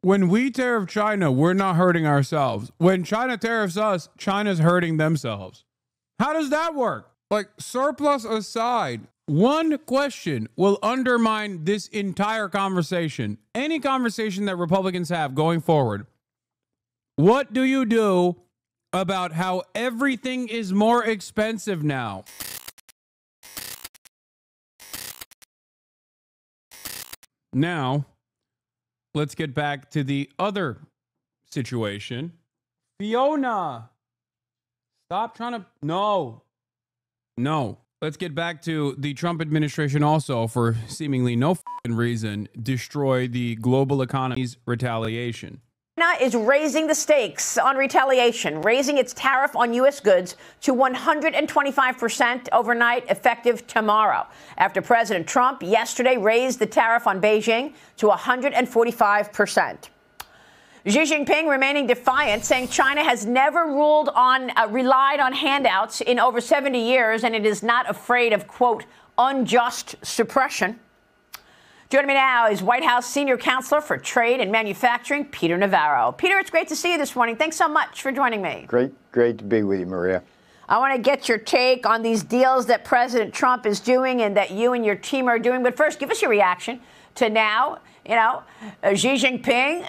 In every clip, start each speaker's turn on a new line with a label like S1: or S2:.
S1: When we tariff China, we're not hurting ourselves. When China tariffs us, China's hurting themselves. How does that work? Like, surplus aside, one question will undermine this entire conversation. Any conversation that Republicans have going forward. What do you do about how everything is more expensive now? Now, let's get back to the other situation. Fiona, stop trying to... No. Let's get back to the Trump administration also, for seemingly no reason, destroy the global economy's retaliation.
S2: China is raising the stakes on retaliation, raising its tariff on U.S. goods to 125% overnight, effective tomorrow, after President Trump yesterday raised the tariff on Beijing to 145%. Xi Jinping remaining defiant, saying China has never relied on handouts in over 70 years, and it is not afraid of, quote, unjust suppression. Joining me now is White House Senior Counselor for Trade and Manufacturing, Peter Navarro. Peter, it's great to see you this morning. Thanks so much for joining me.
S3: Great to be with you, Maria.
S2: I want to get your take on these deals that President Trump is doing and that you and your team are doing. But first, give us your reaction to now, Xi Jinping,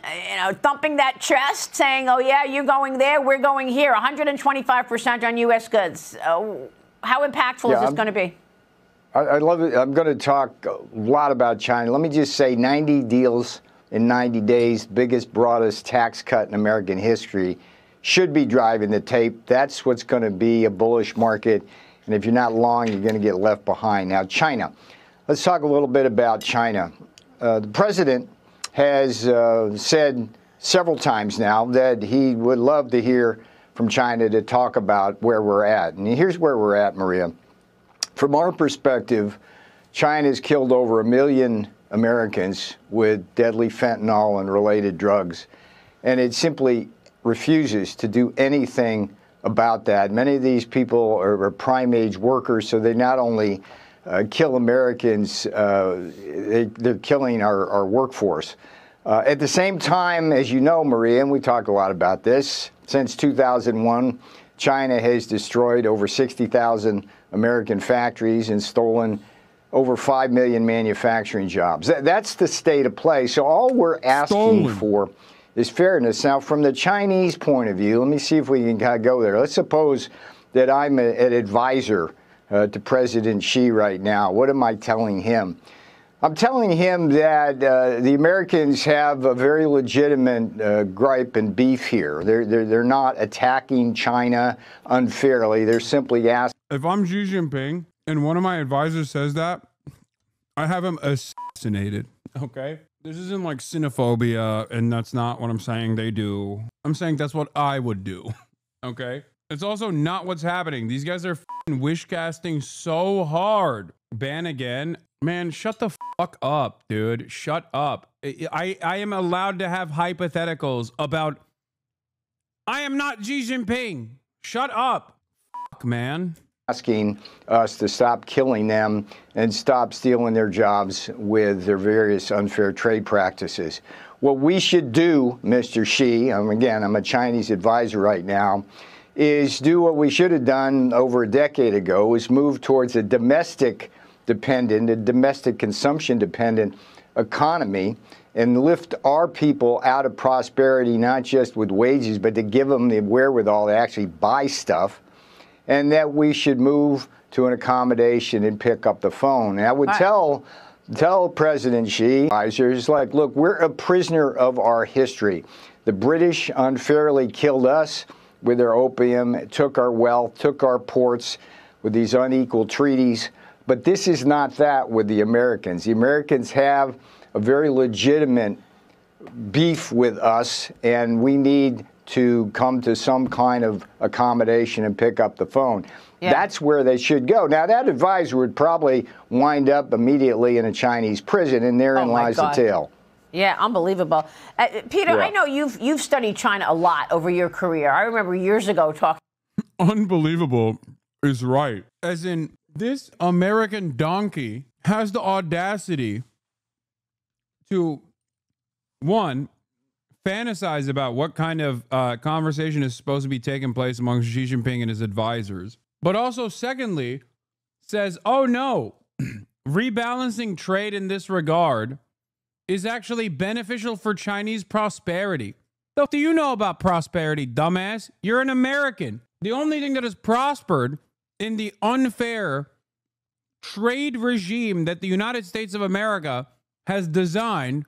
S2: thumping that chest, saying, oh, yeah, you're going there, we're going here, 125% on U.S. goods. How impactful is this going to be?
S3: I love it. I'm going to talk a lot about China. Let me just say 90 deals in 90 days, biggest, broadest tax cut in American history, should be driving the tape. That's what's going to be a bullish market. And if you're not long, you're going to get left behind. Now, China. Let's talk a little bit about China. The president has said several times now that he would love to hear from China to talk about where we're at. And here's where we're at, Maria. From our perspective, China has killed over 1 million Americans with deadly fentanyl and related drugs, and it simply refuses to do anything about that. Many of these people are prime-age workers, so they not only kill Americans, they're killing our workforce. At the same time, as you know, Maria, and we talk a lot about this, since 2001, China has destroyed over 60,000 American factories and stolen over 5 million manufacturing jobs. That's the state of play. So all we're asking for is fairness. Now, from the Chinese point of view, let me see if we can kind of go there. Let's suppose that I'm an advisor to President Xi right now. What am I telling him? I'm telling him that the Americans have a very legitimate gripe and beef here. They're not attacking China unfairly. They're simply asking.
S1: If I'm Xi Jinping and one of my advisors says that, I have him assassinated. Okay? This isn't like xenophobia, and that's not what I'm saying they do. I'm saying that's what I would do. Okay? It's also not what's happening. These guys are wish casting so hard. Ban again. Man, shut the fuck up, dude. Shut up. I am allowed to have hypotheticals about... I am not Xi Jinping. Shut up. Fuck, man.
S3: Asking us to stop killing them and stop stealing their jobs with their various unfair trade practices. What we should do, Mr. Xi, again, I'm a Chinese advisor right now, is do what we should have done over a decade ago, is move towards a domestic consumption-dependent economy and lift our people out of prosperity, not just with wages, but to give them the wherewithal to actually buy stuff, and that we should move to an accommodation and pick up the phone. And I would tell President Xi, advisors, like, look, we're a prisoner of our history. The British unfairly killed us with their opium, took our wealth, took our ports with these unequal treaties. But this is not that with the Americans. The Americans have a very legitimate beef with us, and we need to come to some kind of accommodation and pick up the phone. Yeah. That's where they should go. Now, that advisor would probably wind up immediately in a Chinese prison, and therein lies the tale.
S2: Yeah, unbelievable. Peter, yeah. I know you've studied China a lot over your career. I remember years ago talking.
S1: Unbelievable is right. As in, this American donkey has the audacity to, one, fantasize about what kind of conversation is supposed to be taking place among Xi Jinping and his advisors. But also, secondly, says, oh no, rebalancing trade in this regard is actually beneficial for Chinese prosperity. What do you know about prosperity, dumbass? You're an American. The only thing that has prospered in the unfair trade regime that the United States of America has designed,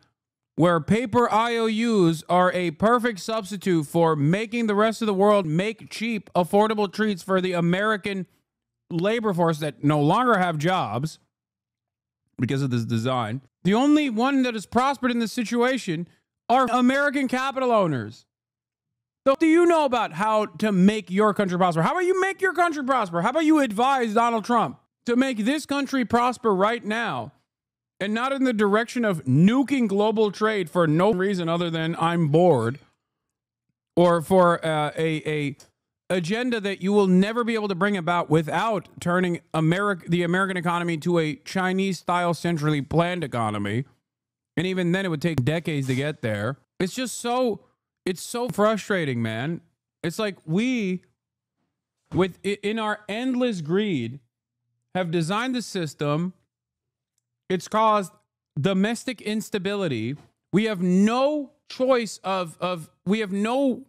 S1: where paper IOUs are a perfect substitute for making the rest of the world make cheap, affordable treats for the American labor force that no longer have jobs because of this design. The only one that has prospered in this situation are American capital owners. So do you know about how to make your country prosper? How about you make your country prosper? How about you advise Donald Trump to make this country prosper right now and not in the direction of nuking global trade for no reason other than I'm bored, or for a agenda that you will never be able to bring about without turning the American economy to a Chinese-style centrally planned economy. And even then, it would take decades to get there. It's just so frustrating, man. It's like we, in our endless greed, have designed the system. It's caused domestic instability. We have no choice we have no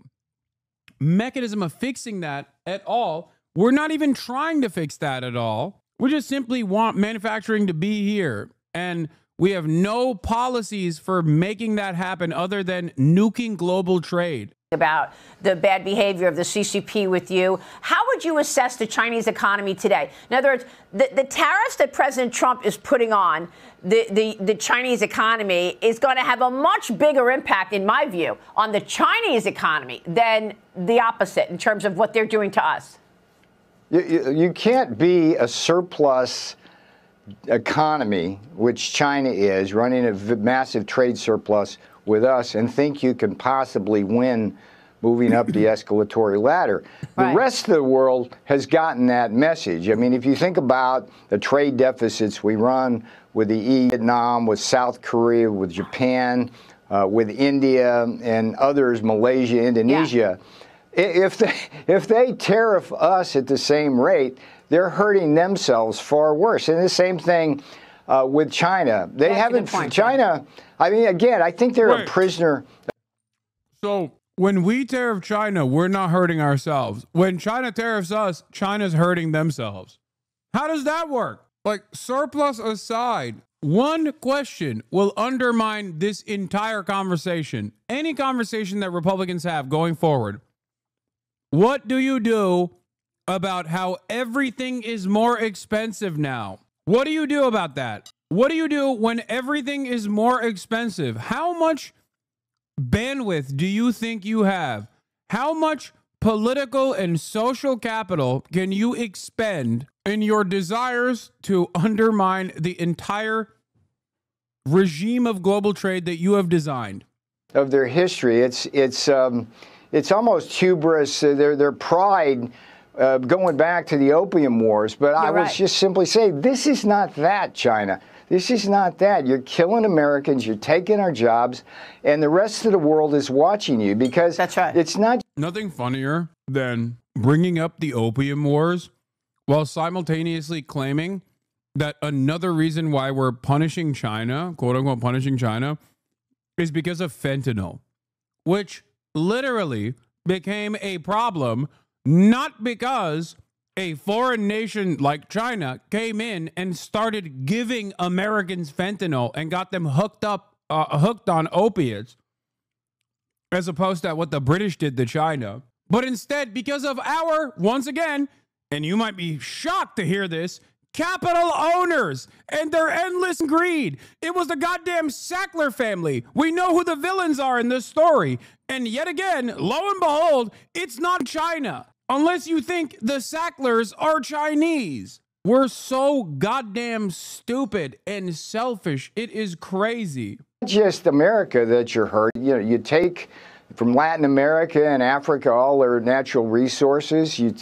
S1: mechanism of fixing that at all. We're not even trying to fix that at all. We just simply want manufacturing to be here. And we have no policies for making that happen other than nuking global trade.
S2: About the bad behavior of the CCP with you. How would you assess the Chinese economy today? In other words, the tariffs that President Trump is putting on the Chinese economy is going to have a much bigger impact, in my view, on the Chinese economy than the opposite in terms of what they're doing to us.
S3: You can't be a surplus economy, which China is, running a massive trade surplus with us, and think you can possibly win moving up the escalatory ladder. The rest of the world has gotten that message. I mean, if you think about the trade deficits we run with the Vietnam, with South Korea, with Japan, with India and others, Malaysia, Indonesia, if they tariff us at the same rate, they're hurting themselves far worse. And the same thing with China. They haven't, China, I mean, again, I think they're a prisoner.
S1: So when we tariff China, we're not hurting ourselves. When China tariffs us, China's hurting themselves. How does that work? Like, surplus aside, one question will undermine this entire conversation. Any conversation that Republicans have going forward. What do you do about how everything is more expensive now? What do you do about that? What do you do when everything is more expensive? How much bandwidth do you think you have? How much political and social capital can you expend in your desires to undermine the entire regime of global trade that you have designed?
S3: Of their history, it's almost hubris. Their pride. Going back to the Opium Wars, but I would just simply say, this is not that, China. This is not that. You're killing Americans, you're taking our jobs, and the rest of the world is watching you, because it's not.
S1: Nothing funnier than bringing up the Opium Wars while simultaneously claiming that another reason why we're punishing China, quote unquote punishing China, is because of fentanyl, which literally became a problem not because a foreign nation like China came in and started giving Americans fentanyl and got them hooked on opiates, as opposed to what the British did to China, but instead because of our, once again, and you might be shocked to hear this, capital owners and their endless greed. It was the goddamn Sackler family. We know who the villains are in this story. And yet again, lo and behold, it's not China. Unless you think the Sacklers are Chinese. We're so goddamn stupid and selfish. It is crazy.
S3: Not just America that you're hurting. You know, you take from Latin America and Africa all their natural resources. You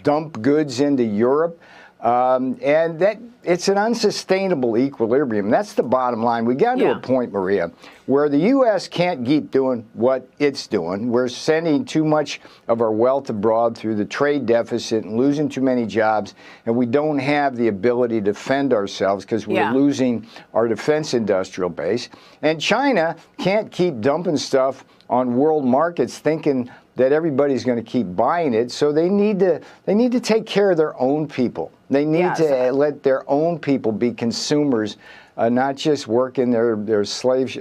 S3: dump goods into Europe. And that it's an unsustainable equilibrium. That's the bottom line. We got to a point, Maria, where the U.S. can't keep doing what it's doing. We're sending too much of our wealth abroad through the trade deficit and losing too many jobs, and we don't have the ability to defend ourselves because we're losing our defense industrial base. And China can't keep dumping stuff on world markets thinking that everybody's going to keep buying it. So they need to take care of their own people. They need to let their own people be consumers, not just work in their slave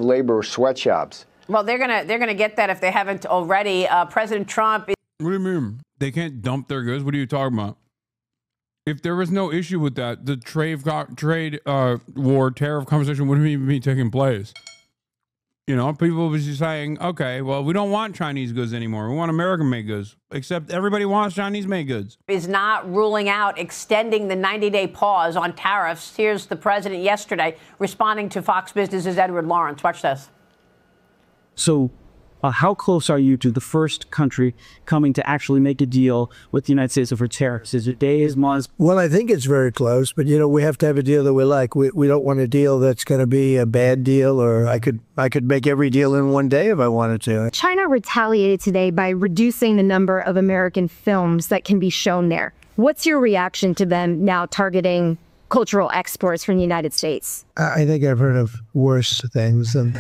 S3: labor sweatshops.
S2: Well, they're gonna get that if they haven't already. President Trump.
S1: What do you mean? They can't dump their goods? What are you talking about? If there was no issue with that, the trade war tariff conversation wouldn't even be taking place. You know, people was just saying, okay, well, we don't want Chinese goods anymore. We want American-made goods, except everybody wants Chinese-made goods.
S2: Is not ruling out extending the 90-day pause on tariffs. Here's the president yesterday responding to Fox Business's Edward Lawrence. Watch this.
S4: So how close are you to the first country coming to actually make a deal with the United States over tariffs? Is it days, months?
S5: Well, I think it's very close, but, you know, we have to have a deal that we like. We don't want a deal that's going to be a bad deal, or I could make every deal in one day if I wanted to.
S6: China retaliated today by reducing the number of American films that can be shown there. What's your reaction to them now targeting cultural exports from the United States?
S5: I think I've heard of worse things than...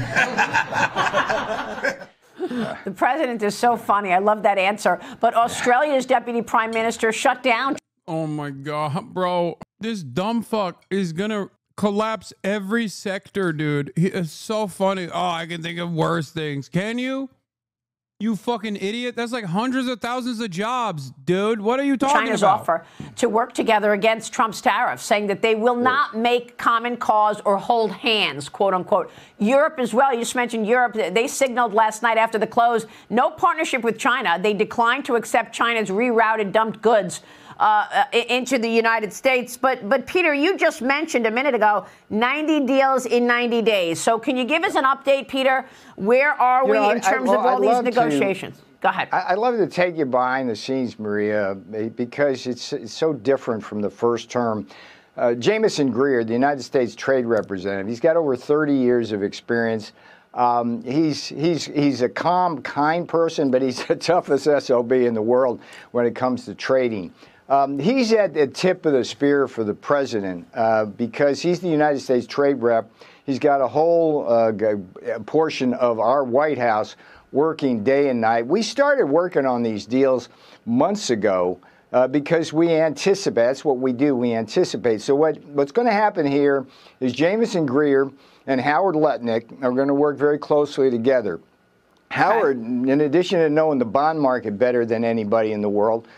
S2: The president is so funny. I love that answer. But Australia's deputy prime minister shut down.
S1: Oh my God, bro. This dumb fuck is gonna collapse every sector, dude. He is so funny. Oh, I can think of worse things. Can you? You fucking idiot. That's like hundreds of thousands of jobs, dude. What are you talking
S2: China's
S1: about?
S2: offer to work together against Trump's tariffs, saying that they will not make common cause or hold hands, quote unquote. Europe as well. You just mentioned Europe. They signaled last night after the close, no partnership with China. They declined to accept China's rerouted dumped goods into the United States. But Peter, you just mentioned a minute ago, 90 deals in 90 days. So can you give us an update, Peter? Where are we in terms of all these negotiations? Go ahead.
S3: I'd love to take you behind the scenes, Maria, because it's so different from the first term. Jamison Greer, the United States Trade Representative, he's got over 30 years of experience. He's a calm, kind person, but he's the toughest SOB in the world when it comes to trading. He's at the tip of the spear for the president because he's the United States trade rep. He's got a whole portion of our White House working day and night. We started working on these deals months ago because we anticipate. That's what we do. We anticipate. So what's going to happen here is Jamison Greer and Howard Lutnick are going to work very closely together. Howard, in addition to knowing the bond market better than anybody in the world,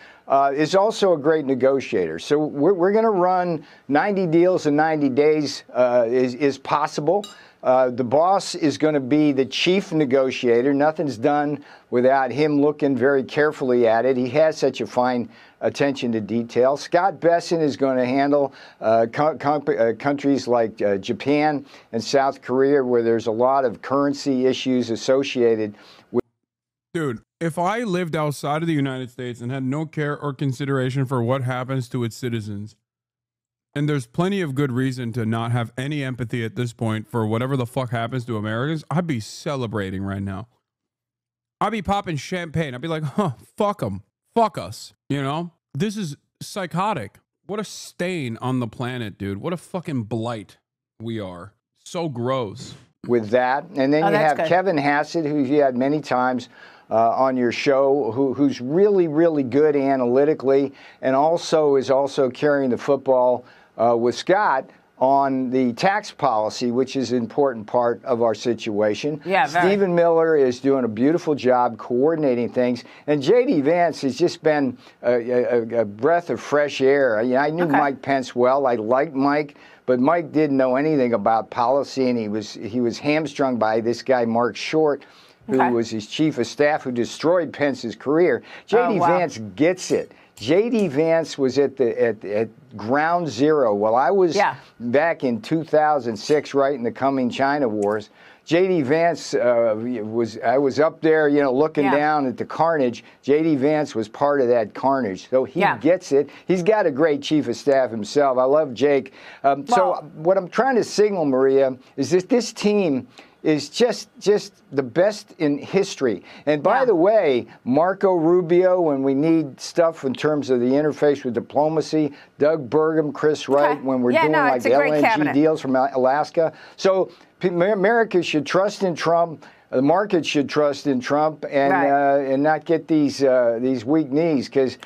S3: is also a great negotiator. So we're going to run 90 deals in 90 days is possible. The boss is going to be the chief negotiator. Nothing's done without him looking very carefully at it. He has such a fine attention to detail. Scott Besson is going to handle countries like Japan and South Korea, where there's a lot of currency issues associated with.
S1: Dude, if I lived outside of the United States and had no care or consideration for what happens to its citizens, and there's plenty of good reason to not have any empathy at this point for whatever the fuck happens to Americans, I'd be celebrating right now. I'd be popping champagne. I'd be like, huh, fuck them. Fuck us. You know? This is psychotic. What a stain on the planet, dude. What a fucking blight we are. So gross.
S3: With that. And then you have
S2: good.
S3: Kevin Hassett, who you had many times on your show, who's really, really good analytically, and also is carrying the football with Scott on the tax policy, which is an important part of our situation.
S2: Yeah,
S3: Stephen Miller is doing a beautiful job coordinating things. And J.D. Vance has just been a breath of fresh air. I knew Mike Pence well. I liked Mike, but Mike didn't know anything about policy, and he was hamstrung by this guy, Mark Short, who was his chief of staff, who destroyed Pence's career. J.D. Vance gets it. J.D. Vance was at ground zero. While I was back in 2006, right in the coming China wars, J.D. Vance I was up there, you know, looking down at the carnage. J.D. Vance was part of that carnage, so he gets it. He's got a great chief of staff himself. I love Jake. So what I'm trying to signal, Maria, is that this team is just the best in history. And by the way, Marco Rubio, when we need stuff in terms of the interface with diplomacy, Doug Burgum, Chris Wright, when we're doing like LNG deals from Alaska. So America should trust in Trump. The market should trust in Trump and not get these weak knees, because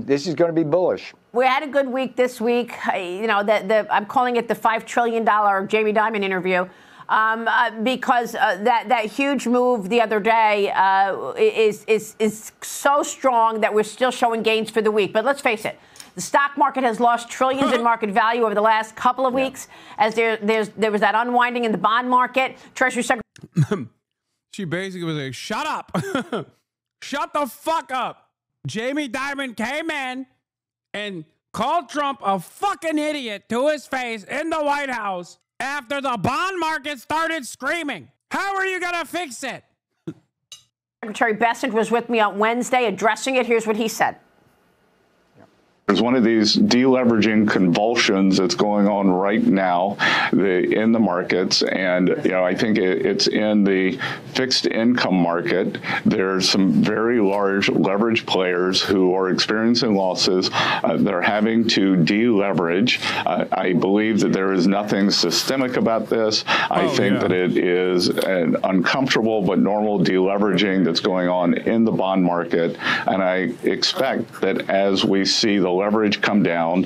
S3: this is going to be bullish.
S2: We had a good week this week. You know, I'm calling it the $5 trillion Jamie Dimon interview. Because that huge move the other day is so strong that we're still showing gains for the week. But let's face it, the stock market has lost trillions in market value over the last couple of weeks as there was that unwinding in the bond market. Treasury Secretary.
S1: She basically was like, shut up. Shut the fuck up. Jamie Dimon came in and called Trump a fucking idiot to his face in the White House after the bond market started screaming. How are you going to fix it?
S2: Secretary Bessent was with me on Wednesday addressing it. Here's what he said.
S7: There's one of these deleveraging convulsions that's going on right now in the markets, and I think it's in the fixed income market. There's some very large leverage players who are experiencing losses. They're having to deleverage. I believe that there is nothing systemic about this. I think that it is an uncomfortable but normal deleveraging that's going on in the bond market, and I expect that as we see the leverage come down,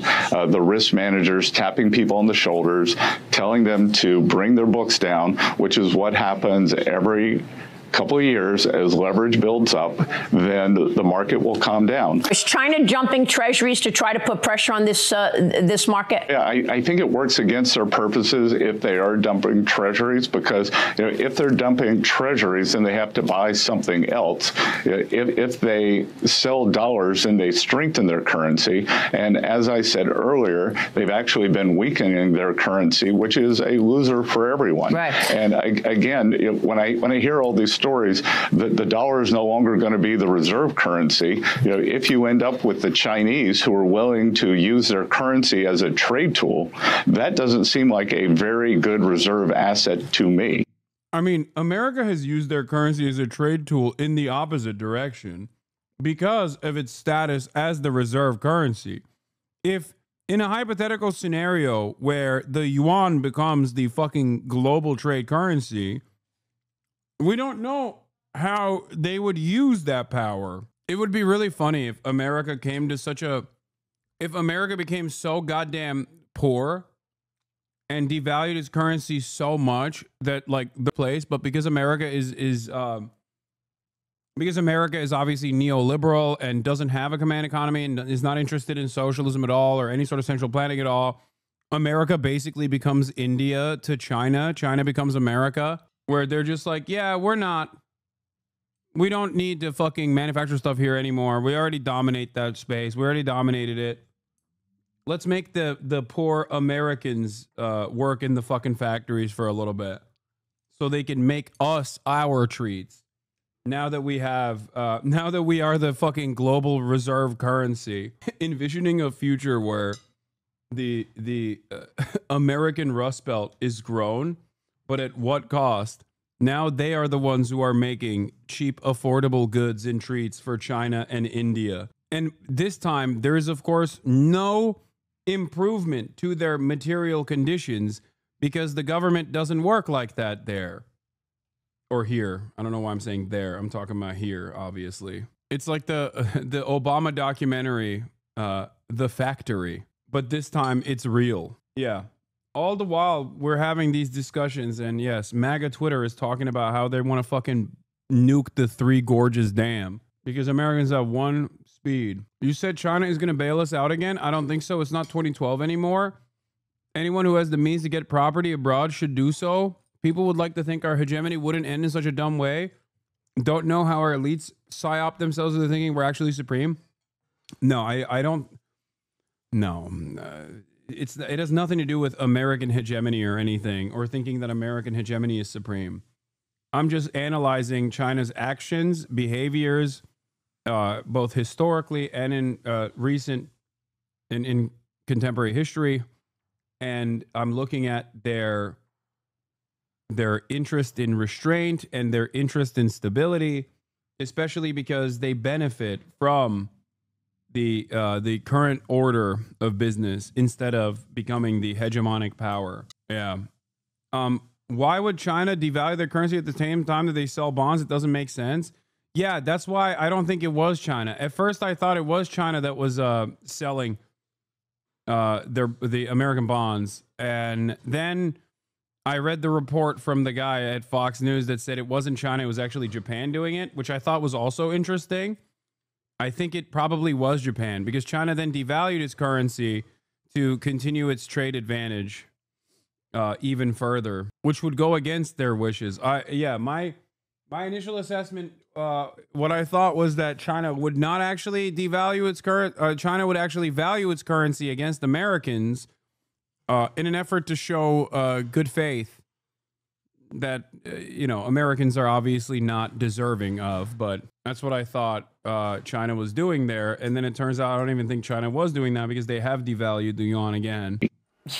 S7: the risk managers tapping people on the shoulders, telling them to bring their books down, which is what happens every couple of years as leverage builds up, then the market will calm down.
S2: Is China jumping treasuries to try to put pressure on this market?
S7: Yeah, I think it works against their purposes if they are dumping treasuries, because if they're dumping treasuries, then they have to buy something else. If they sell dollars, then they strengthen their currency. And as I said earlier, they've actually been weakening their currency, which is a loser for everyone.
S2: Right.
S7: And again, when I hear all these stories, the dollar is no longer going to be the reserve currency. If you end up with the Chinese who are willing to use their currency as a trade tool, that doesn't seem like a very good reserve asset to me.
S1: I mean, America has used their currency as a trade tool in the opposite direction because of its status as the reserve currency. If in a hypothetical scenario where the yuan becomes the fucking global trade currency, we don't know how they would use that power. It would be really funny if America came to if America became so goddamn poor and devalued its currency so much that but because America is obviously neoliberal and doesn't have a command economy and is not interested in socialism at all or any sort of central planning at all, America basically becomes India to China. China becomes America, where they're just like, yeah, we don't need to fucking manufacture stuff here anymore. We already dominate that space. We already dominated it. Let's make the poor Americans work in the fucking factories for a little bit so they can make us our treats. Now that we are the fucking global reserve currency, envisioning a future where the American Rust Belt is grown, but at what cost? Now they are the ones who are making cheap, affordable goods and treats for China and India. And this time, there is, of course, no improvement to their material conditions because the government doesn't work like that there. Or here. I don't know why I'm saying there. I'm talking about here, obviously. It's like the Obama documentary, The Factory. But this time, it's real. Yeah. All the while, we're having these discussions, and yes, MAGA Twitter is talking about how they want to fucking nuke the Three Gorges Dam because Americans have one speed. You said China is going to bail us out again? I don't think so. It's not 2012 anymore. Anyone who has the means to get property abroad should do so. People would like to think our hegemony wouldn't end in such a dumb way. Don't know how our elites psyop themselves into thinking we're actually supreme. No, I don't. No. it has nothing to do with American hegemony or anything, or thinking that American hegemony is supreme. I'm just analyzing China's actions, behaviors, both historically and in in contemporary history, and I'm looking at their interest in restraint and their interest in stability, especially because they benefit from the current order of business instead of becoming the hegemonic power. Yeah. Why would China devalue their currency at the same time that they sell bonds? It doesn't make sense. Yeah, that's why I don't think it was China. At first, I thought it was China that was selling the American bonds, and then I read the report from the guy at Fox News that said it wasn't China, it was actually Japan doing it, which I thought was also interesting. I think it probably was Japan, because China then devalued its currency to continue its trade advantage even further, which would go against their wishes. My initial assessment, what I thought was that China would not actually devalue its China would actually value its currency against Americans in an effort to show good faith that, Americans are obviously not deserving of, but that's what I thought China was doing there. And then it turns out I don't even think China was doing that, because they have devalued the yuan again.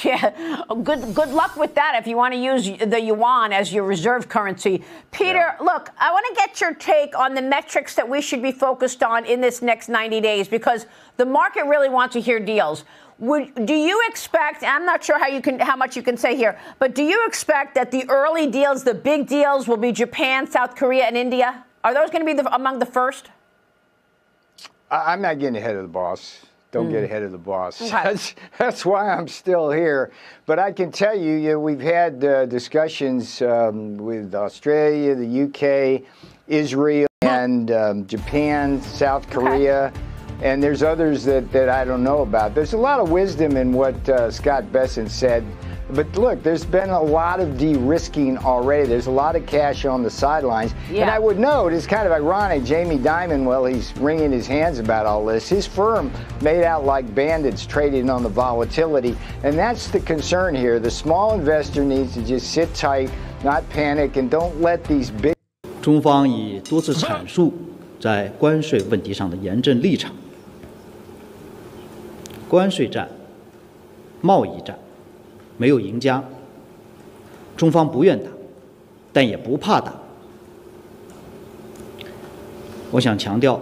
S2: Yeah, good luck with that if you want to use the yuan as your reserve currency. Peter, look, I want to get your take on the metrics that we should be focused on in this next 90 days, because the market really wants to hear deals. Do you expect, I'm not sure how much you can say here, but do you expect that the early deals, the big deals, will be Japan, South Korea, and India? Are those going to be among the first?
S3: I'm not getting ahead of the boss. Don't get ahead of the boss.
S2: Okay.
S3: That's why I'm still here. But I can tell you, we've had discussions with Australia, the UK, Israel, and Japan, South Korea. And there's others that I don't know about. There's a lot of wisdom in what Scott Bessent said. But look, there's been a lot of de-risking already. There's a lot of cash on the sidelines. Yeah. And I would note, it's kind of ironic, Jamie Dimon, well, he's wringing his hands about all this. His firm made out like bandits trading on the volatility. And that's the concern here. The small investor needs to just sit tight, not panic, and don't let these big...
S8: 中方已多次阐述在关税问题上的严正立场。关税战、贸易战没有赢家，中方不愿打，但也不怕打。我想强调，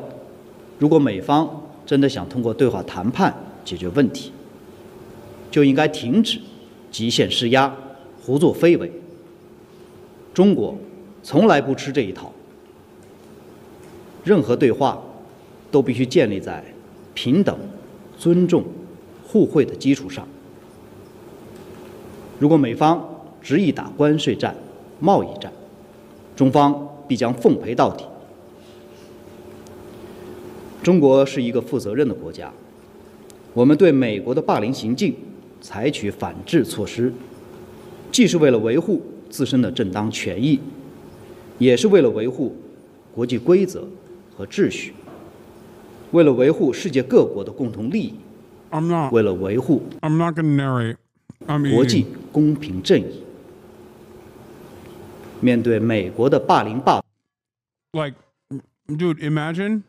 S8: 如果美方真的想通过对话谈判解决问题，就应该停止极限施压、胡作非为。中国从来不吃这一套，任何对话都必须建立在平等、尊重、互惠的基础上。如果美方执意打关税战、贸易战，中方必将奉陪到底。中国是一个负责任的国家，我们对美国的霸凌行径采取反制措施，既是为了维护自身的正当权益，也是为了维护国际规则和秩序，为了维护世界各国的共同利益，为了维护国际公平正义。面对美国的霸凌霸，
S1: Like, dude, imagine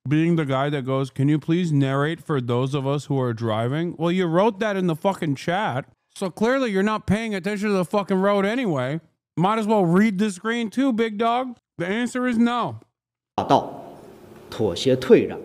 S1: being the guy that goes, can you please narrate for those of us who are driving? Well, you wrote that in the fucking chat, so clearly you're not paying attention to the fucking road anyway. Might as well read the screen too, big dog. The answer is no.
S8: 妥协退让。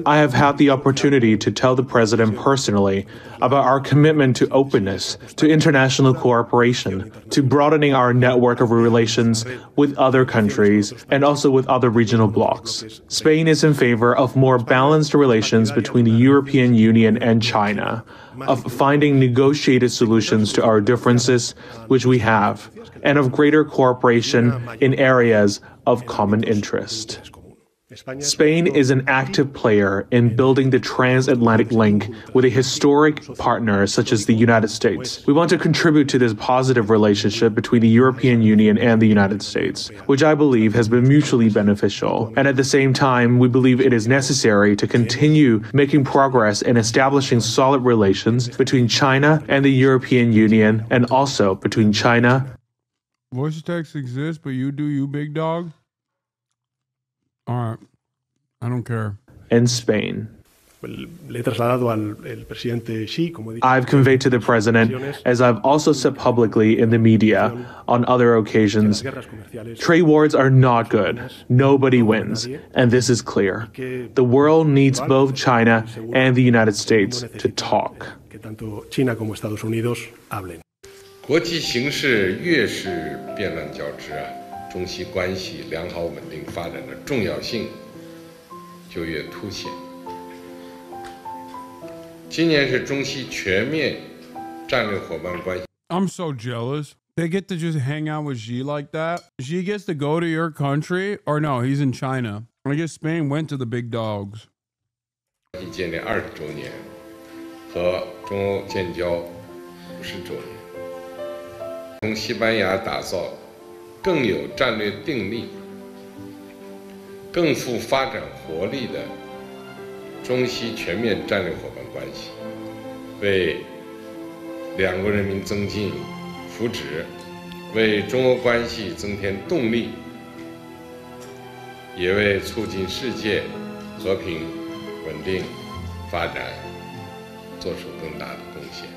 S9: I have had the opportunity to tell the president personally about our commitment to openness, to international cooperation, to broadening our network of relations with other countries and also with other regional blocs. Spain is in favor of more balanced relations between the European Union and China, of finding negotiated solutions to our differences, which we have, and of greater cooperation in areas of common interest. Spain is an active player in building the transatlantic link with a historic partner such as the United States. We want to contribute to this positive relationship between the European Union and the United States, which I believe has been mutually beneficial. And at the same time, we believe it is necessary to continue making progress in establishing solid relations between China and the European Union, and also between China.
S1: Voice text exists, but you do, you big dog? All right. I don't care.
S9: And Spain. I've conveyed to the president, as I've also said publicly in the media on other occasions, trade wars are not good. Nobody wins. And this is clear. The world needs both China and the United States to talk.
S10: 国际形势越是变乱交织中西关系良好稳定发展的重要性就越凸显。今年是中西全面战略伙伴关系。
S1: I'm so jealous. They get to just hang out with Xi like that. Xi gets to go to your country, or no, he's in China. I guess Spain went to the big dogs.
S10: 建立20周年和中欧建交50周年。 从西班牙打造更有战略定力、更富发展活力的中西全面战略伙伴关系，为两国人民增进福祉，为中欧关系增添动力，也为促进世界和平、稳定、发展做出更大的贡献。